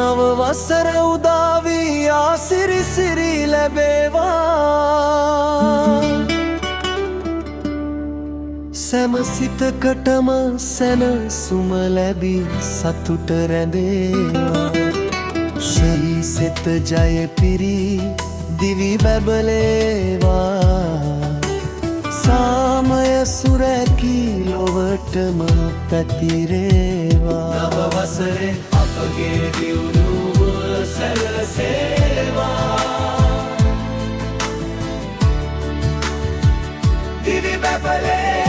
නව වසර උදා වී ආසිරි සිරි ලැබේවා සෑම සිතකටම සැනසුම ලැබී සතුට රැඳේවා ශ්‍රී සිත ජය පිරි දිවි බැබලේවා සාමය සුරැකී ලොවටම පැතිරේවා නව වසරේ අපගේ දියුණුව සැලසේවා දිවි බැබලේවා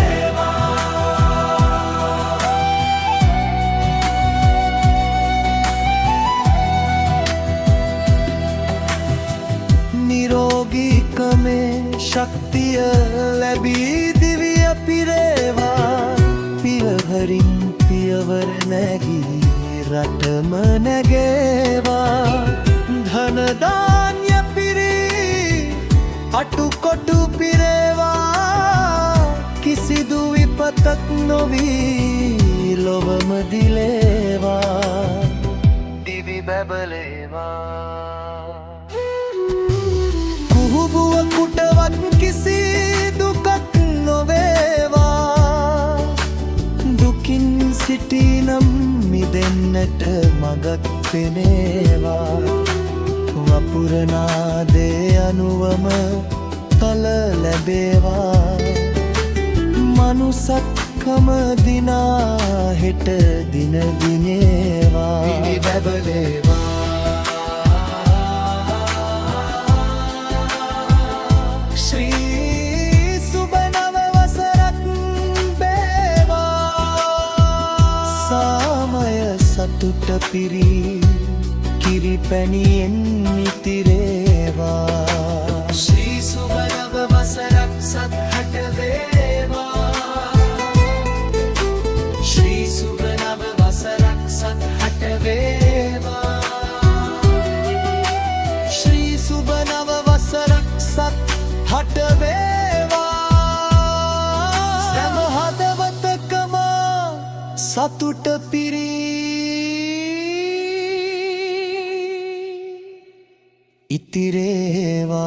නිරෝගීකමේ ශක්තිය ලැබී දිවිය පිරේවා පියවරින් පියවර නැගී රටම නැගේවා ධන ධාන්‍ය පිරි අටුකොටු පිරේවා කිසිදු විපතක් නොවී ලොවම දිලේවා දිවි බැබලේවා කුහුබුව කුටවත් කිසි දුකක් නොවේවා දුකින් සිටිනම් මිදෙන්නට මගක් පෙනේවා වපුරනාදේ අනුවම තල ලැබේවා මනුසත්කම දිනා හෙට දින දිනේවා දිවි බැබලේවා සතුට පිරි කිරිපැණියෙන් නිතිරේවා ශ්‍රී සුබ නව වසරක් සත්හට වේවා ශ්‍රී සුබ නව වසරක් සත්හට වේවා ශ්‍රී සුබ නව වසරක් සත්හට වේවා සෑම හදවතකම සතුට පිරි ඉතිරේවා